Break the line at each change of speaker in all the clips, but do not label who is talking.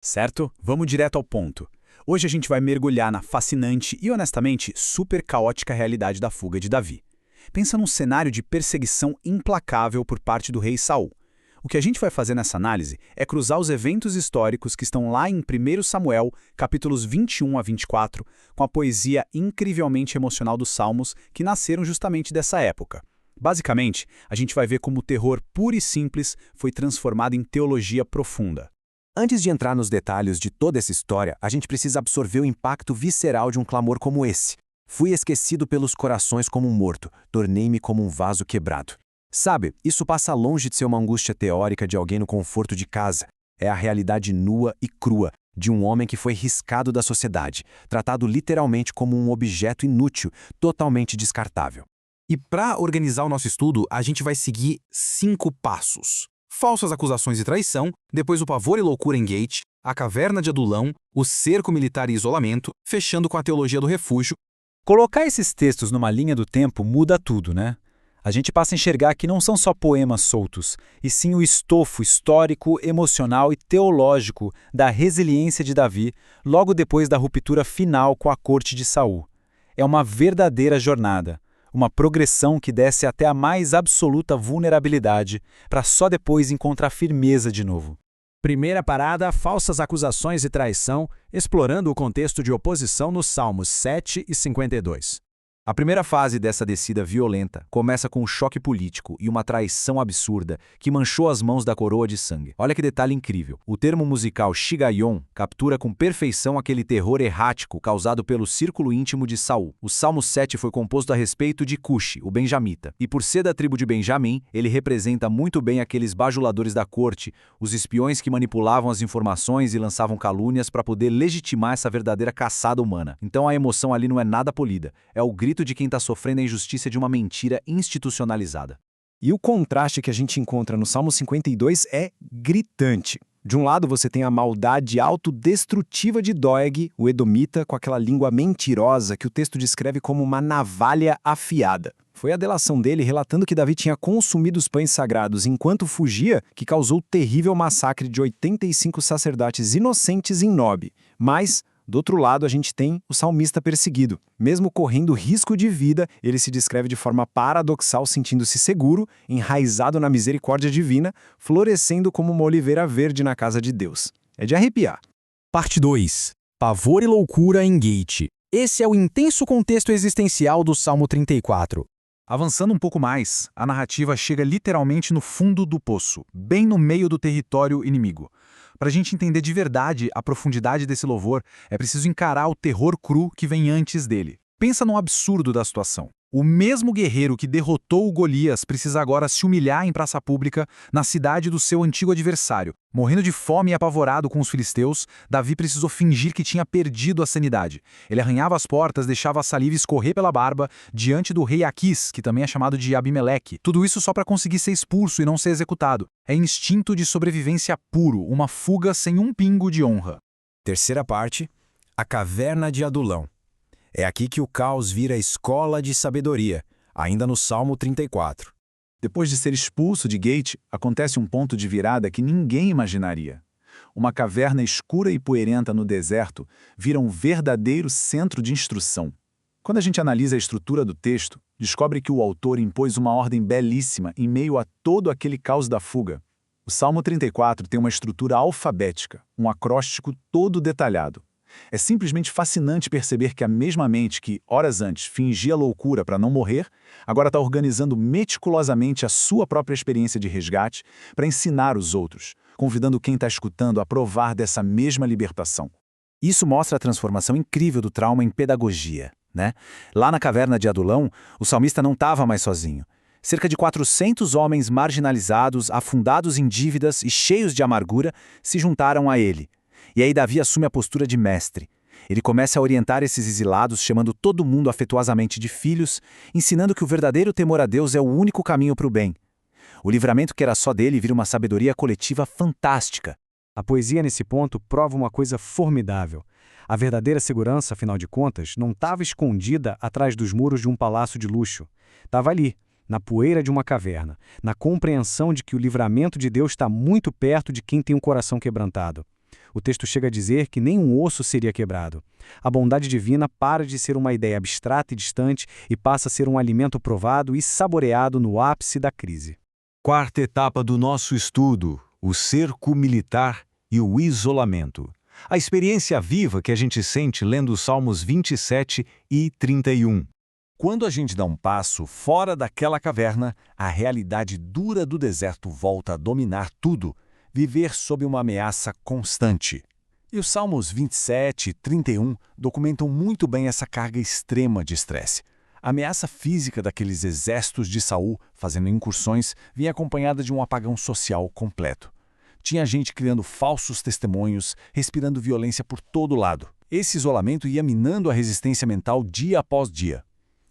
Certo? Vamos direto ao ponto. Hoje a gente vai mergulhar na fascinante e, honestamente, super caótica realidade da fuga de Davi. Pensa num cenário de perseguição implacável por parte do rei Saul. O que a gente vai fazer nessa análise é cruzar os eventos históricos que estão lá em 1 Samuel, capítulos 21 a 24, com a poesia incrivelmente emocional dos Salmos que nasceram justamente dessa época. Basicamente, a gente vai ver como o terror puro e simples foi transformado em teologia profunda.
Antes de entrar nos detalhes de toda essa história, a gente precisa absorver o impacto visceral de um clamor como esse. Fui esquecido pelos corações como um morto, tornei-me como um vaso quebrado. Sabe, isso passa longe de ser uma angústia teórica de alguém no conforto de casa. É a realidade nua e crua de um homem que foi riscado da sociedade, tratado literalmente como um objeto inútil, totalmente descartável.
E para organizar o nosso estudo, a gente vai seguir 5 passos. Falsas acusações e traição, depois o pavor e loucura em Gate, a caverna de Adulão, o cerco militar e isolamento, fechando com a teologia do refúgio.
Colocar esses textos numa linha do tempo muda tudo, né? A gente passa a enxergar que não são só poemas soltos, e sim o estofo histórico, emocional e teológico da resiliência de Davi logo depois da ruptura final com a corte de Saul. É uma verdadeira jornada, uma progressão que desce até a mais absoluta vulnerabilidade, para só depois encontrar firmeza de novo.
Primeira parada, falsas acusações e traição, explorando o contexto de oposição nos Salmos 7 e 52.
A primeira fase dessa descida violenta começa com um choque político e uma traição absurda que manchou as mãos da coroa de sangue. Olha que detalhe incrível. O termo musical Shigayon captura com perfeição aquele terror errático causado pelo círculo íntimo de Saul. O Salmo 7 foi composto a respeito de Cushi, o benjamita, e por ser da tribo de Benjamim, ele representa muito bem aqueles bajuladores da corte, os espiões que manipulavam as informações e lançavam calúnias para poder legitimar essa verdadeira caçada humana. Então a emoção ali não é nada polida, é o grito de quem está sofrendo a injustiça de uma mentira institucionalizada.
E o contraste que a gente encontra no Salmo 52 é gritante. De um lado você tem a maldade autodestrutiva de Doeg, o edomita, com aquela língua mentirosa que o texto descreve como uma navalha afiada. Foi a delação dele relatando que Davi tinha consumido os pães sagrados enquanto fugia que causou o terrível massacre de 85 sacerdotes inocentes em Nob. Mas do outro lado, a gente tem o salmista perseguido. Mesmo correndo risco de vida, ele se descreve de forma paradoxal, sentindo-se seguro, enraizado na misericórdia divina, florescendo como uma oliveira verde na casa de Deus. É de arrepiar.
Parte 2. Pavor e loucura em Gate. Esse é o intenso contexto existencial do Salmo 34.
Avançando um pouco mais, a narrativa chega literalmente no fundo do poço, bem no meio do território inimigo. Para a gente entender de verdade a profundidade desse louvor, é preciso encarar o terror cru que vem antes dele. Pensa no absurdo da situação. O mesmo guerreiro que derrotou o Golias precisa agora se humilhar em praça pública na cidade do seu antigo adversário. Morrendo de fome e apavorado com os filisteus, Davi precisou fingir que tinha perdido a sanidade. Ele arranhava as portas, deixava a saliva escorrer pela barba diante do rei Aquis, que também é chamado de Abimeleque. Tudo isso só para conseguir ser expulso e não ser executado. É instinto de sobrevivência puro, uma fuga sem um pingo de honra.
Terceira parte, a caverna de Adulão. É aqui que o caos vira escola de sabedoria, ainda no Salmo 34.
Depois de ser expulso de Gate, acontece um ponto de virada que ninguém imaginaria. Uma caverna escura e poeirenta no deserto vira um verdadeiro centro de instrução. Quando a gente analisa a estrutura do texto, descobre que o autor impôs uma ordem belíssima em meio a todo aquele caos da fuga. O Salmo 34 tem uma estrutura alfabética, um acróstico todo detalhado. É simplesmente fascinante perceber que a mesma mente que, horas antes, fingia loucura para não morrer, agora está organizando meticulosamente a sua própria experiência de resgate para ensinar os outros, convidando quem está escutando a provar dessa mesma libertação.
Isso mostra a transformação incrível do trauma em pedagogia, né? Lá na caverna de Adulão, o salmista não estava mais sozinho. Cerca de 400 homens marginalizados, afundados em dívidas e cheios de amargura se juntaram a ele. E aí Davi assume a postura de mestre. Ele começa a orientar esses exilados, chamando todo mundo afetuosamente de filhos, ensinando que o verdadeiro temor a Deus é o único caminho para o bem. O livramento que era só dele vira uma sabedoria coletiva fantástica.
A poesia nesse ponto prova uma coisa formidável. A verdadeira segurança, afinal de contas, não estava escondida atrás dos muros de um palácio de luxo. Estava ali, na poeira de uma caverna, na compreensão de que o livramento de Deus está muito perto de quem tem um coração quebrantado. O texto chega a dizer que nem um osso seria quebrado. A bondade divina para de ser uma ideia abstrata e distante e passa a ser um alimento provado e saboreado no ápice da crise.
Quarta etapa do nosso estudo: o cerco militar e o isolamento. A experiência viva que a gente sente lendo os Salmos 27 e 31. Quando a gente dá um passo fora daquela caverna, a realidade dura do deserto volta a dominar tudo, viver sob uma ameaça constante. E os Salmos 27 e 31 documentam muito bem essa carga extrema de estresse. A ameaça física daqueles exércitos de Saul fazendo incursões vinha acompanhada de um apagão social completo. Tinha gente criando falsos testemunhos, respirando violência por todo lado. Esse isolamento ia minando a resistência mental dia após dia.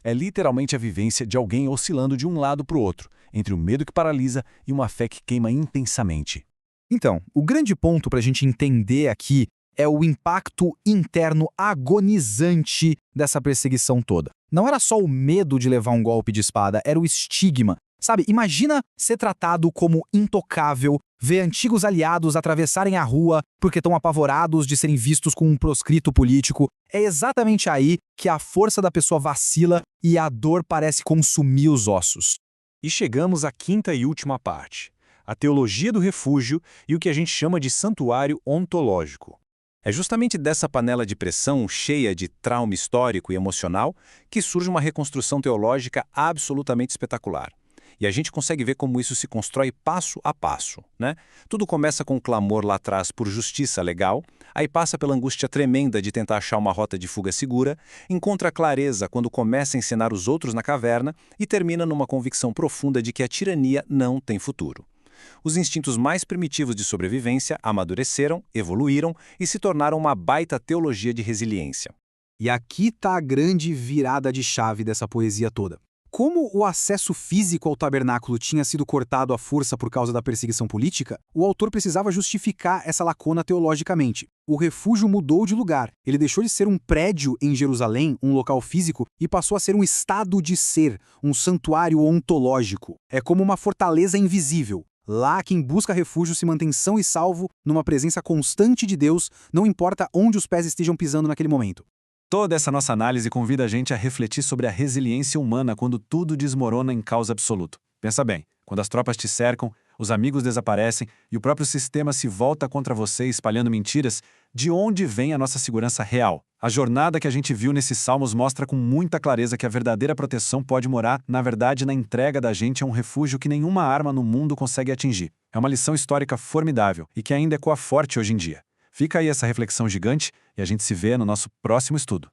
É literalmente a vivência de alguém oscilando de um lado para o outro, entre o medo que paralisa e uma fé que queima intensamente.
Então, o grande ponto para a gente entender aqui é o impacto interno agonizante dessa perseguição toda. Não era só o medo de levar um golpe de espada, era o estigma. Sabe, imagina ser tratado como intocável, ver antigos aliados atravessarem a rua porque estão apavorados de serem vistos como um proscrito político. É exatamente aí que a força da pessoa vacila e a dor parece consumir os ossos.
E chegamos à quinta e última parte: a teologia do refúgio e o que a gente chama de santuário ontológico. É justamente dessa panela de pressão cheia de trauma histórico e emocional que surge uma reconstrução teológica absolutamente espetacular. E a gente consegue ver como isso se constrói passo a passo, né? Tudo começa com um clamor lá atrás por justiça legal, aí passa pela angústia tremenda de tentar achar uma rota de fuga segura, encontra clareza quando começa a ensinar os outros na caverna e termina numa convicção profunda de que a tirania não tem futuro. Os instintos mais primitivos de sobrevivência amadureceram, evoluíram e se tornaram uma baita teologia de resiliência.
E aqui está a grande virada de chave dessa poesia toda. Como o acesso físico ao tabernáculo tinha sido cortado à força por causa da perseguição política, o autor precisava justificar essa lacuna teologicamente. O refúgio mudou de lugar. Ele deixou de ser um prédio em Jerusalém, um local físico, e passou a ser um estado de ser, um santuário ontológico. É como uma fortaleza invisível. Lá, quem busca refúgio se mantém são e salvo numa presença constante de Deus, não importa onde os pés estejam pisando naquele momento.
Toda essa nossa análise convida a gente a refletir sobre a resiliência humana quando tudo desmorona em caos absoluto. Pensa bem, quando as tropas te cercam, os amigos desaparecem e o próprio sistema se volta contra você espalhando mentiras, de onde vem a nossa segurança real? A jornada que a gente viu nesses salmos mostra com muita clareza que a verdadeira proteção pode morar, na verdade, na entrega da gente a um refúgio que nenhuma arma no mundo consegue atingir. É uma lição histórica formidável e que ainda ecoa forte hoje em dia. Fica aí essa reflexão gigante e a gente se vê no nosso próximo estudo.